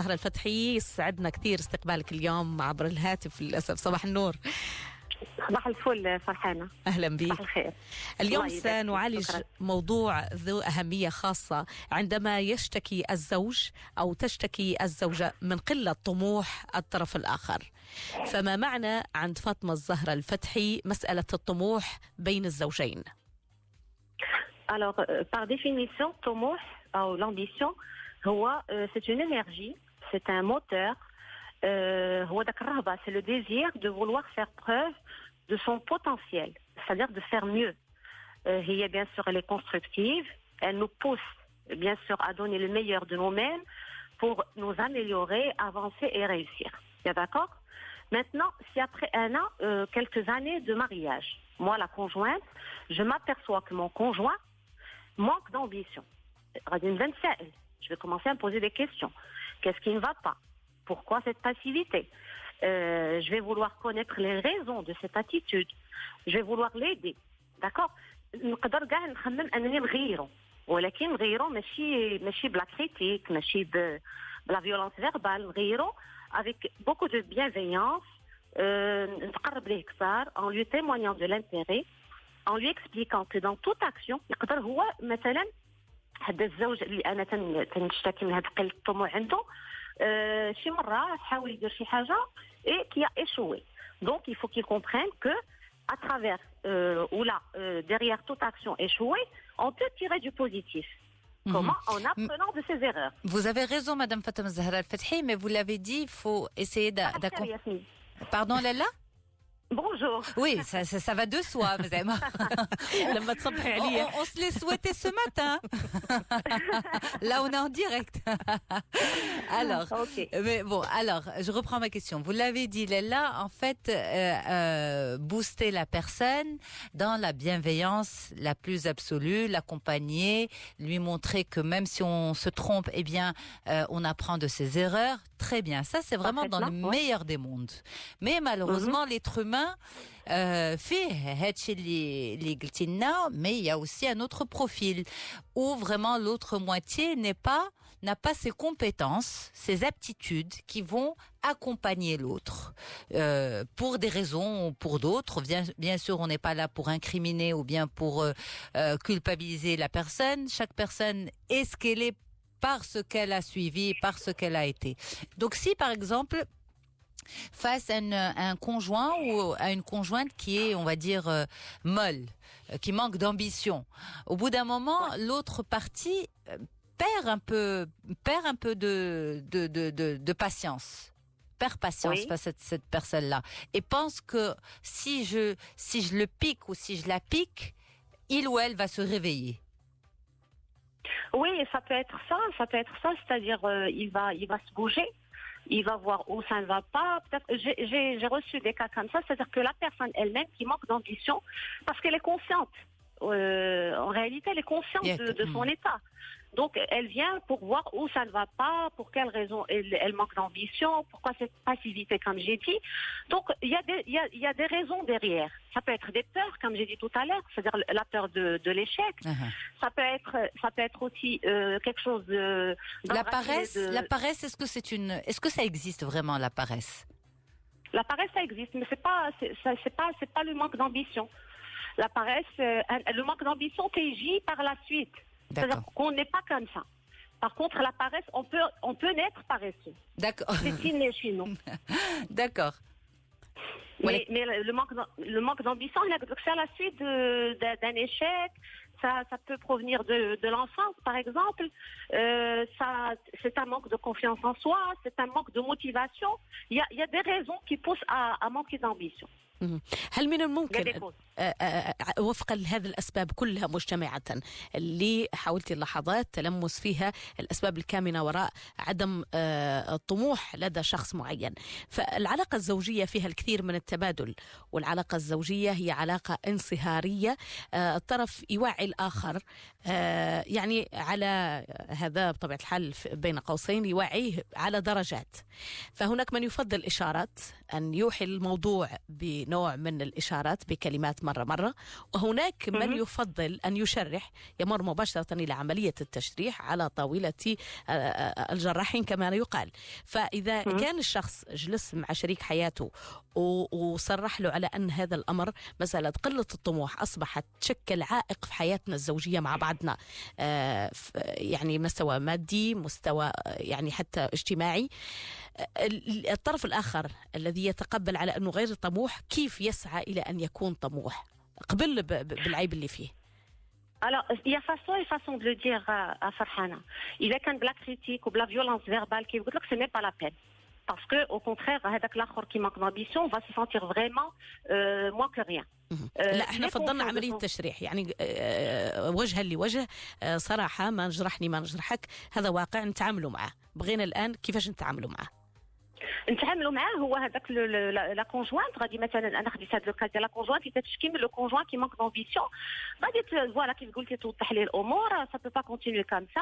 زهرة الفتحي، سعدنا كثير استقبالك اليوم عبر الهاتف للأسف. صباح النور. صباح الفل فرحانة. أهلا بك. صباح الخير. اليوم سنعالج موضوع ذو أهمية خاصة عندما يشتكي الزوج أو تشتكي الزوجة من قلة طموح الطرف الآخر. فما معنى عند فاطمة الزهرة الفتحي مسألة الطموح بين الزوجين؟ Alors, par définition, طموح أو l'ambition هو c'est une énergie, c'est un moteur. هو داك الرغبة, c'est le désir de vouloir faire preuve de son potentiel, c'est-à-dire de faire mieux. هي bien sûr elle est constructive, elle nous pousse bien sûr à donner le meilleur de nous-mêmes pour nous améliorer, avancer et réussir. Bien d'accord? Maintenant, si après un an, quelques années de mariage, moi la conjointe, je m'aperçois que mon conjoint manque d'ambition. Je vais commencer à me poser des questions. Qu'est-ce qui ne va pas? Pourquoi cette passivité? Je vais vouloir connaître les raisons de cette attitude. Je vais vouloir l'aider. D'accord? نقدر كاع نخمم انني نغيره, ولكن نغيره ماشي بلا كريتيك, ماشي بلا فيولونس فيربال, نغيره avec beaucoup de bienveillance, نتقرب ليه كثار en lui témoignant de l'intérêt, en lui expliquant que dans toute action يقدر هو مثلا هذا الزوج اللي انا تنشتكي من هذا قله الطموح عنده, شي مره حاول يدير شي حاجه et qui a échoué. Donc il faut qu'il comprenne que à travers derrière toute action échouée, on peut tirer du positif. Comment? En apprenant de ses erreurs. Vous avez raison, Madame Fatima Zahra Al-Fathi, mais vous l'avez dit, il faut essayer d'accompagner. Pardon, Lalla? Bonjour. Oui, ça va de soi, vraiment. On se l'est souhaité ce matin. Là, on est en direct. Alors, okay. Mais bon, alors, je reprends ma question. Vous l'avez dit, Lella, en fait, booster la personne dans la bienveillance la plus absolue, l'accompagner, lui montrer que même si on se trompe, eh bien, on apprend de ses erreurs. Très bien. Ça, c'est vraiment dans le meilleur des mondes. Mais malheureusement, l'être humain, mais il y a aussi un autre profil où vraiment l'autre moitié n'a pas ses compétences, ses aptitudes qui vont accompagner l'autre pour des raisons ou pour d'autres. Bien sûr, on n'est pas là pour incriminer ou bien pour culpabiliser la personne. Chaque personne est ce qu'elle est par ce qu'elle a suivi, par ce qu'elle a été. Donc si par exemple face à un conjoint ou à une conjointe qui est, on va dire, molle, qui manque d'ambition, au bout d'un moment, l'autre partie perd un peu de patience. Perd patience face à cette personne-là et pense que si je le pique ou si je la pique, il ou elle va se réveiller. Oui, ça peut être ça, c'est-à-dire il va se bouger. Il va voir où ça ne va pas. Peut-être, j'ai reçu des cas comme ça, c'est-à-dire que la personne elle-même qui manque d'ambition, parce qu'elle est consciente. En réalité, elle est consciente de son état. Donc, elle vient pour voir où ça ne va pas, pour quelles raisons elle manque d'ambition, pourquoi cette passivité, comme j'ai dit. Donc, il y a des raisons derrière. Ça peut être des peurs, comme j'ai dit tout à l'heure, c'est-à-dire la peur de l'échec. Ça peut être aussi quelque chose de... La paresse, est-ce que ça existe vraiment, la paresse? La paresse, ça existe, mais c'est pas le manque d'ambition. La paresse, le manque d'ambition t'agit par la suite. C'est-à-dire qu'on n'est pas comme ça. Par contre, la paresse, on peut naître paresseux. D'accord. C'est inné chez nous. D'accord. Mais le manque d'ambition, c'est à la suite d'un échec. Ça peut provenir de l'enfance, par exemple. C'est un manque de confiance en soi, c'est un manque de motivation. Il y a des raisons qui poussent à manquer d'ambition. هل من الممكن وفقا لهذه الأسباب كلها مجتمعة اللي حاولت اللحظات تلمس فيها الأسباب الكامنة وراء عدم الطموح لدى شخص معين، فالعلاقة الزوجية فيها الكثير من التبادل، والعلاقة الزوجية هي علاقة انصهارية، الطرف يوعي الآخر يعني على هذا بطبيعة الحال بين قوسين يوعيه على درجات. فهناك من يفضل إشارات أن يوحي الموضوع بنوع من الإشارات بكلمات مرة، وهناك من يفضل أن يشرح، يمر مباشرة إلى عملية التشريح على طاولة الجراحين كما يقال. فإذا كان الشخص جلس مع شريك حياته وصرح له على أن هذا الأمر مسألة قلة الطموح أصبحت تشكل عائق في حياتنا الزوجية مع بعضنا، يعني مستوى مادي، مستوى يعني حتى اجتماعي، الطرف الآخر الذي يتقبل على أنه غير طموح كيف يسعى إلى أن يكون طموح قبل بالعيب اللي فيه؟ Alors, il y a façon et façon de le dire à Farhana. Il est quand de la critique ou de la violence verbale qui vous dit que ce n'est pas la peine. Parce que, au contraire, avec l'autre qui manque d'ambition, on va se sentir vraiment moins que rien. لا احنا فضلنا عملية تشريح، يعني وجها لوجه، صراحة ما نجرحني ما نجرحك، هذا واقع نتعاملوا معه. بغينا الآن كيفاش نتعاملوا معه؟ نتعاملوا معاه هو هذاك لا كونجوانت. غادي مثلا انا خديت هذا الكاز ديال لا كونجوانت اللي تشكي من لو كونجوان كي مانك دامبيسيون، غادي فوالا كيف قلتي توضح ليه الامور. سا بو با كونتينيو كوم سا.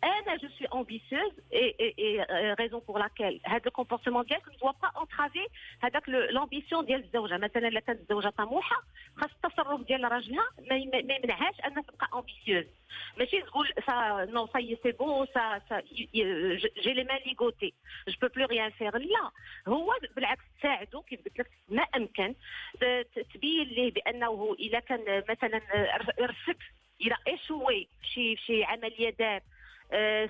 انا جو سوي امبيسيوز اي ريزون بور لاكيل هذا الكومبورتمون ديالك ne doit pas entraver هذاك لامبيسيون ديال الزوجه. مثلا الا كانت الزوجه طموحه، خاص التصرف ديال راجلها ما يمنعهاش انها تبقى امبيسيوز. ماشي تقول سا نو سا سي بون سا جي لي مان ليغوتي جو بو بلو ريان فيغ. لا، هو بالعكس تساعده كيف قلت لك ما امكن، تبين ليه بانه اذا كان مثلا رفض، الى ايشوي شي عمليه دار،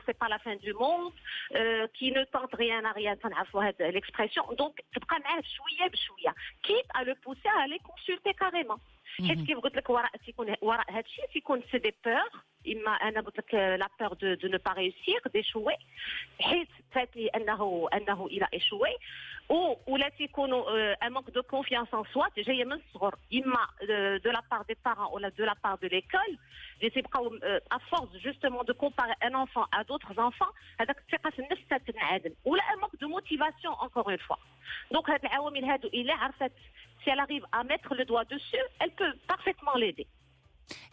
سي با لا فان دو موند، كي نو تونت ريان ا ريان، تنعرفوا هاد ليكسبرسيون. دونك تبقى معاه شويه بشويه، كيت ا لو بوسي ا لي كونسلتي كاريمون. حيت كيف قلت لك وراء هذا الشيء تيكون سي دي بور. اما انا قلت لك لا بور دو نو با ريوسير ديشوي، حيت فات لي انه الى ايشوي، ولا تيكونوا ان مانك دو كونفيانس ان سوا جايه من الصغر، اما دو لا بار دي بارون ولا دو لا بار دو ليكول، اللي تيبقاو ا فورس جوستومون دو كومباري ان انفون ا دوطخ انفون، هذاك الثقه في النفس تنعدم، ولا ان مانك دو موتيفاسيون انكور اون فوا. دونك هاد العوامل هادو الا عرفت si elle arrive à mettre le doigt dessus, elle peut parfaitement l'aider.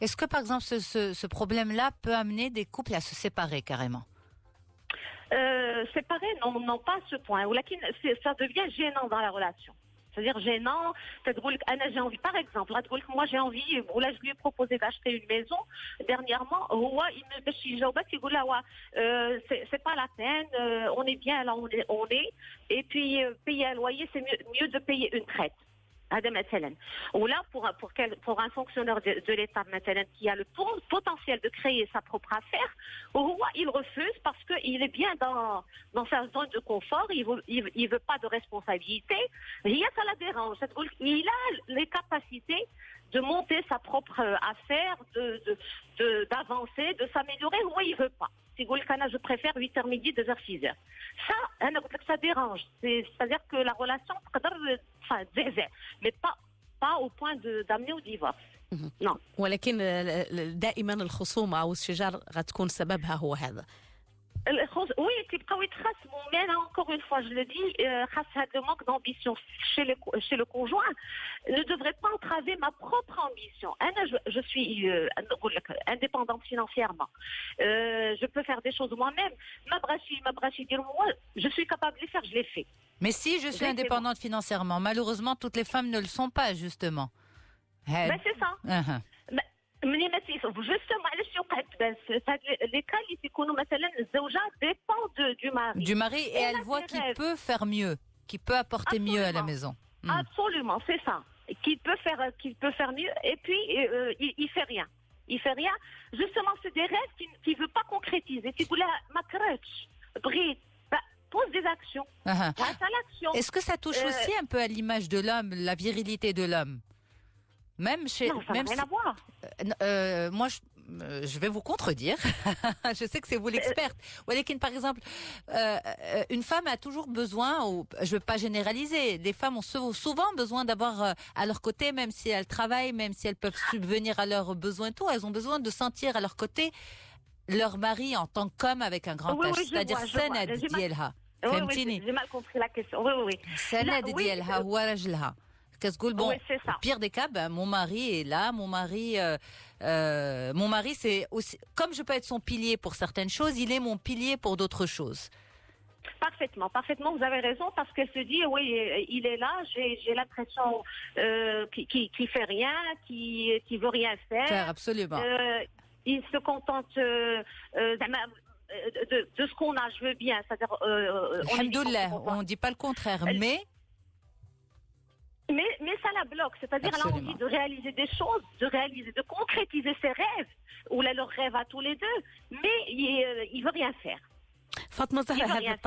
Est-ce que, par exemple, ce problème-là peut amener des couples à se séparer carrément? Séparer, non, pas à ce point. Ça devient gênant dans la relation. C'est-à-dire gênant, j'ai envie, par exemple, moi j'ai envie, là je lui ai proposé d'acheter une maison dernièrement, c'est pas la peine, on est bien là où on est, et puis payer un loyer, c'est mieux de payer une traite. هذا مثلا. ولا pour un fonctionnaire de l'État مثلا qui a le potentiel de créer sa propre affaire, il refuse parce que il est bien dans sa zone de confort, il veut pas de responsabilité. Ça la dérange. Il a les capacités de monter sa propre affaire, d'avancer, de s'améliorer. Il veut pas. Je préfère 8h midi, 2h 6h. Ça dérange. C'est-à-dire que la relation mais pas au point d'amener au divorce. Non. ولكن دائما الخصومة أو الشجار غتكون سببها هو هذا. Oui, تبقاو يتخاصموا. Mais là, encore une fois, je le dis, le manque d'ambition chez le conjoint ne devrait pas entraver ma propre ambition. Je suis indépendante financièrement. Je peux faire des choses moi-même. Moi, je suis capable de les faire, je les fais. Mais si je suis indépendante financièrement, malheureusement, toutes les femmes ne le sont pas, justement. Ben, c'est ça. ملي ما جوستومون علاش وقعت بس هاد لي كان اللي تيكونوا مثلا الزوجه ديبون du mari et elle voit qu'il peut faire mieux, qu'il peut apporter mieux à la maison. Absolument, c'est ça. Qu'il peut faire mieux et puis il fait rien. Justement, c'est des rêves qu'il veut pas concrétiser. Tu voulais ma crutch, bride, pose des actions. Passe à l'action. Est-ce que ça touche aussi un peu à l'image de l'homme, la virilité de l'homme? Même chez, non, ça n'a rien à voir. Moi, je vais vous contredire. Je sais que c'est vous l'experte. Par exemple, une femme a toujours besoin, je ne veux pas généraliser, les femmes ont souvent besoin d'avoir à leur côté, même si elles travaillent, même si elles peuvent subvenir à leurs besoins, tout, elles ont besoin de sentir à leur côté leur mari en tant qu'homme avec un grand H. C'est-à-dire, سند ديالها. فهمتيني؟ J'ai mal compris la question. Oui. سند ديالها هو راجلها. Bon, au pire des cas, mon mari est là, mon mari c'est aussi, comme je peux être son pilier pour certaines choses, il est mon pilier pour d'autres choses. Parfaitement, vous avez raison, parce qu'elle se dit, oui, il est là, j'ai l'impression qu'il fait rien, qui veut rien faire. Absolument. Il se contente de ce qu'on a, je veux bien. C'est-à-dire, Alhamdoulilah, on ne dit pas le contraire, mais ça la bloque, c'est-à-dire elle a envie de réaliser des choses, de concrétiser ses rêves, ou leurs rêves à tous les deux, mais il veut rien faire. فاطمة زهرة،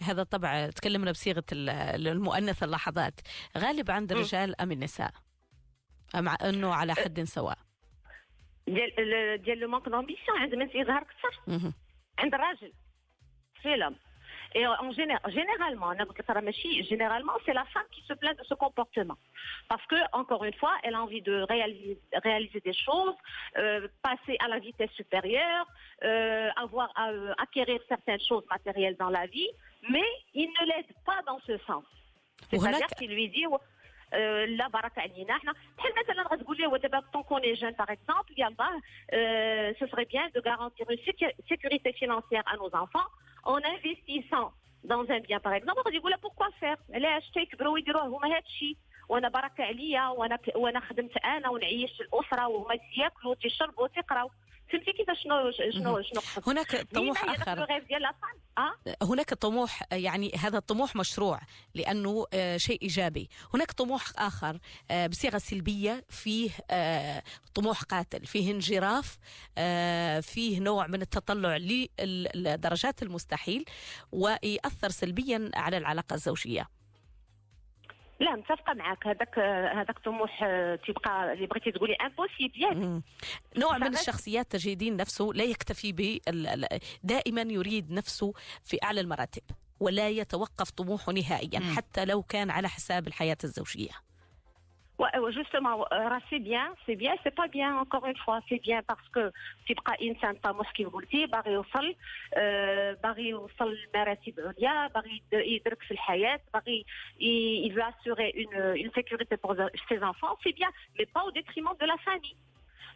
هذا الطبع تكلمنا بصيغة المؤنث اللحظات، غالب عند الرجال أم النساء؟ مع أنه على حد سواء؟ ديال لو مانك دامبيسيون عند من يظهر أكثر عند الراجل في لام. Et généralement, c'est la femme qui se plaint de ce comportement. Parce que, encore une fois, elle a envie de réaliser des choses, passer à la vitesse supérieure, acquérir certaines choses matérielles dans la vie, mais il ne l'aide pas dans ce sens. C'est-à-dire qu'il lui dit... لا بركة علينا احنا بحال مثلا غتقول لي ودابا طون كوني جون باغ اكزومبل يلاه ce serait bien de garantir une sécurité financière à nos enfants en investissant dans un bien par exemple. غادي يقول لها pourquoi faire علاش تيكبروا ويديروه هما هذا الشيء وانا بركة عليا وانا خدمت انا ونعيش الاسره وهما تياكلوا تيشربوا تيقراو. فهمتي كيفاش شنو هناك طموح آخر. هناك طموح، يعني هذا الطموح مشروع لأنه شيء إيجابي. هناك طموح آخر بصيغة سلبية، فيه طموح قاتل، فيه انجراف، فيه نوع من التطلع لدرجات المستحيل ويأثر سلبيا على العلاقة الزوجية. لا متفقه معك، هذاك طموح تبقى اللي بغيتي تقولي امبوسيبل. نوع من الشخصيات تجدين نفسه لا يكتفي دائما يريد نفسه في اعلى المراتب ولا يتوقف طموحه نهائيا حتى لو كان على حساب الحياه الزوجيه. Justement, c'est pas bien, encore une fois, c'est bien parce que تبقى إنسان طموح كيف قلتي، باغي يوصل لمراتب عليا، باغي يدرك في الحياة، باغي il veut assurer une sécurité pour ses enfants, c'est bien, mais pas au détriment de la famille,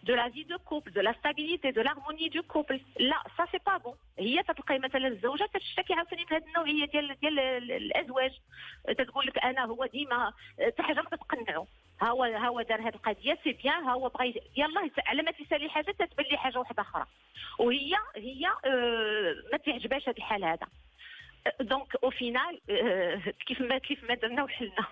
de la vie de couple, de la stabilité, de l'harmonie du couple. لا ça c'est pas bon. هي تلقاي مثلا الزوجه تشتكي عاوتاني من هذه النوعيه ديال الازواج، تقول لك انا هو ديما حتى حاجه ما تتقنعوا، هو دار هذه القضيه سي بيان، هو بغى يلاه على ما تسالي حاجه تتبان لي حاجه واحده اخرى، وهي ما تعجبهاش هذا الحال هذا. دونك او فينال كيف ما درنا وحلنا.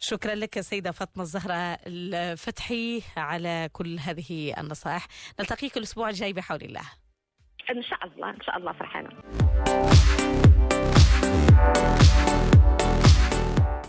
شكرا لك سيدة فاطمة الزهرة الفتحي على كل هذه النصائح. نلتقيك الأسبوع الجاي بحول الله. إن شاء الله فرحانة.